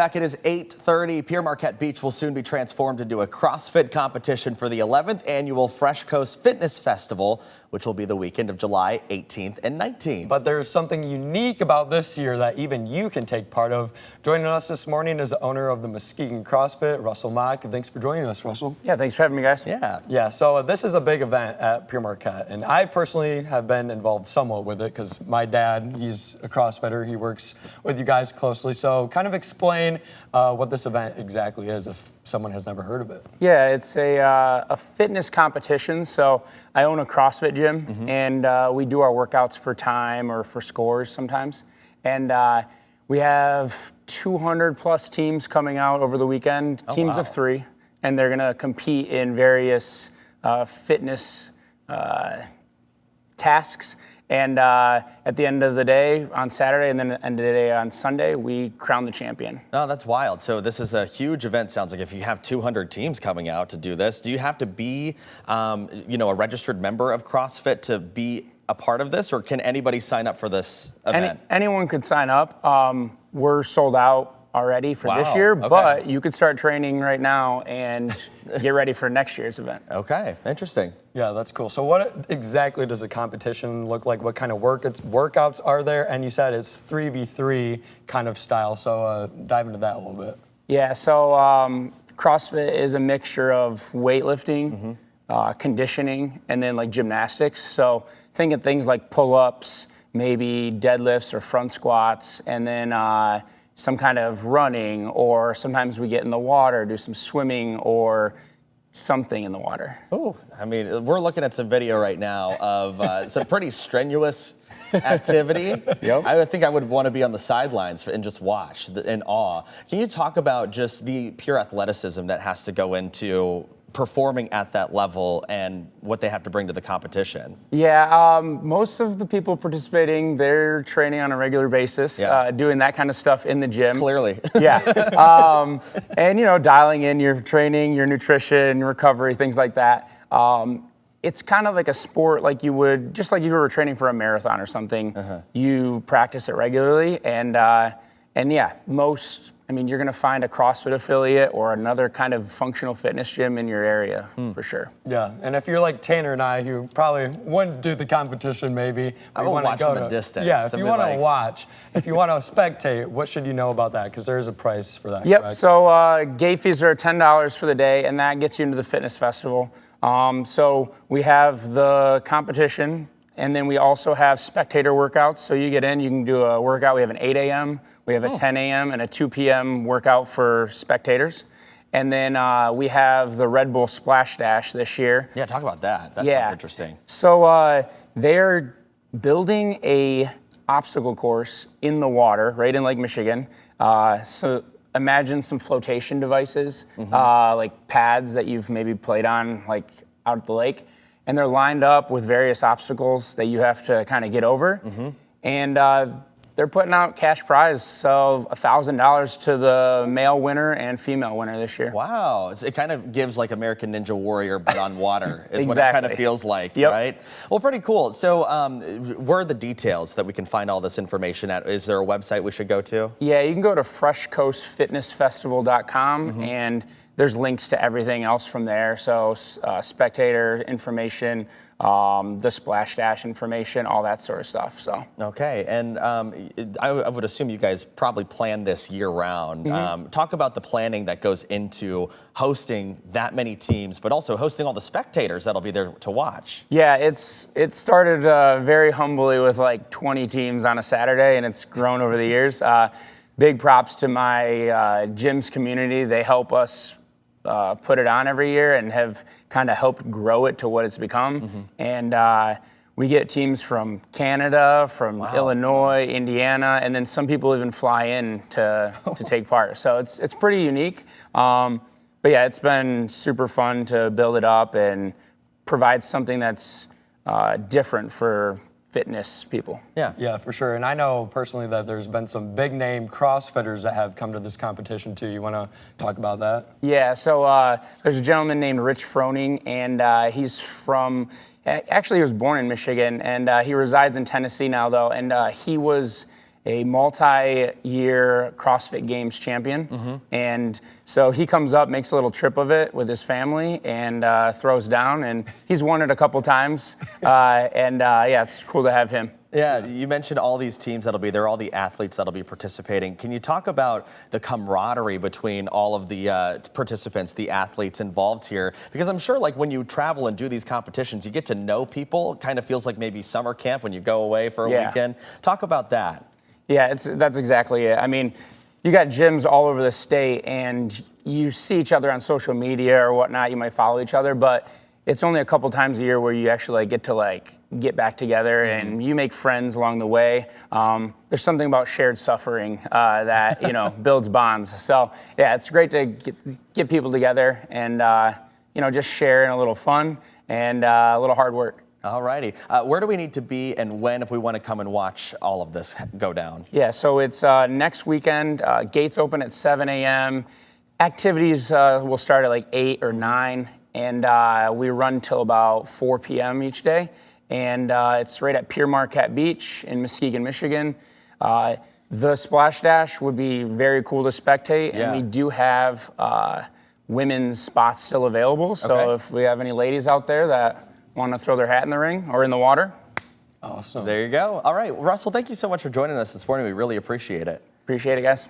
Back it is 8:30. Pere Marquette Beach will soon be transformed into a CrossFit competition for the 11th annual Fresh Coast Fitness Festival, which will be the weekend of July 18th and 19th. But there's something unique about this year that even you can take part of. Joining us this morning is the owner of the Muskegon CrossFit, Russell Mock. Thanks for joining us, Russell. Yeah, thanks for having me, guys. Yeah, so this is a big event at Pere Marquette, and I personally have been involved somewhat with it because my dad, he's a CrossFitter. He works with you guys closely. So kind of explain what this event exactly is if someone has never heard of it. Yeah, it's a fitness competition. So I own a CrossFit gym, and we do our workouts for time or for scores sometimes. And we have 200 plus teams coming out over the weekend, teams of 3, and they're gonna compete in various fitness tasks. And at the end of the day on Saturday and then the end of the day on Sunday, we crown the champion. Oh, that's wild. So this is a huge event, sounds like. If you have 200 teams coming out to do this, do you have to be a registered member of CrossFit to be a part of this, or can anybody sign up for this event? Anyone could sign up. We're sold out already for this year, but you could start training right now and get ready for next year's event. Okay, interesting. Yeah, that's cool. So what exactly does a competition look like? What kind of workouts are there? And you said it's 3v3 kind of style, so dive into that a little bit. Yeah, so CrossFit is a mixture of weightlifting, conditioning, and then like gymnastics. So think of things like pull-ups, maybe deadlifts or front squats, and then some kind of running, or sometimes we get in the water, do some swimming or something in the water. Oh, I mean, we're looking at some video right now of some pretty strenuous activity. Yep. I think I would want to be on the sidelines and just watch in awe. Can you talk about just the pure athleticism that has to go into performing at that level and what they have to bring to the competition? Yeah, most of the people participating, they're training on a regular basis, doing that kind of stuff in the gym. Clearly. Yeah. And, dialing in your training, your nutrition, recovery, things like that. It's kind of like a sport like you would, just like if you were training for a marathon or something. You practice it regularly, and yeah, you're going to find a CrossFit affiliate or another kind of functional fitness gym in your area for sure. Yeah, and if you're like Tanner and I, who probably wouldn't do the competition maybe. I would watch from a distance. Yeah, if you want to watch, if you want to spectate, what should you know about that? Because there is a price for that, Yep, correct? so gate fees are $10 for the day, and that gets you into the fitness festival. So we have the competition, and then we also have spectator workouts. So you get in, you can do a workout. We have an 8 a.m., we have a 10 a.m. and a 2 p.m. workout for spectators. And then we have the Red Bull Splash Dash this year. Yeah, talk about that. That sounds interesting. So they're building a obstacle course in the water, right in Lake Michigan. So imagine some flotation devices, like pads that you've maybe played on, like out at the lake. And they're lined up with various obstacles that you have to kind of get over. And they're putting out cash prize of $1,000 to the male winner and female winner this year. Wow, it kind of gives like American Ninja Warrior, but on water, is what it kind of feels like, right? Well, pretty cool. So where are the details that we can find all this information at? Is there a website we should go to? Yeah, you can go to freshcoastfitnessfestival.com, and there's links to everything else from there. So spectator information, the Splash Dash information, all that sort of stuff. So okay, and I would assume you guys probably plan this year round. Talk about the planning that goes into hosting that many teams, but also hosting all the spectators that'll be there to watch. Yeah, it started very humbly with like 20 teams on a Saturday, and it's grown over the years. Big props to my gym's community. They help us put it on every year and have kind of helped grow it to what it's become. And we get teams from Canada, from Illinois, Indiana, and then some people even fly in to take part. So it's pretty unique. But yeah, it's been super fun to build it up and provide something that's different for fitness people. Yeah, for sure. And I know personally that there's been some big name CrossFitters that have come to this competition too. You want to talk about that? Yeah, so there's a gentleman named Rich Froning, and he's from, actually he was born in Michigan, and he resides in Tennessee now though, and he was a multi-year CrossFit Games champion. And so he comes up, makes a little trip of it with his family, and throws down. And he's won it a couple times. Yeah, it's cool to have him. Yeah, you mentioned all these teams that'll be there, all the athletes that'll be participating. Can you talk about the camaraderie between all of the participants, the athletes involved here? Because I'm sure like when you travel and do these competitions, you get to know people. It kind of feels like maybe summer camp when you go away for a weekend. Talk about that. Yeah, that's exactly it. I mean, you got gyms all over the state and you see each other on social media or whatnot. You might follow each other, but it's only a couple times a year where you actually get back together and you make friends along the way. There's something about shared suffering that builds bonds. So yeah, it's great to get people together and just share in a little fun and a little hard work. All righty. Where do we need to be and when if we want to come and watch all of this go down? Yeah, so it's next weekend. Gates open at 7 a.m. Activities will start at like 8 or 9. And we run till about 4 p.m. each day. And it's right at Pere Marquette Beach in Muskegon, Michigan. The Splash Dash would be very cool to spectate. Yeah. And we do have women's spots still available. So if we have any ladies out there that want to throw their hat in the ring or in the water. Awesome. There you go. All right, Russell, thank you so much for joining us this morning. We really appreciate it. Appreciate it, guys.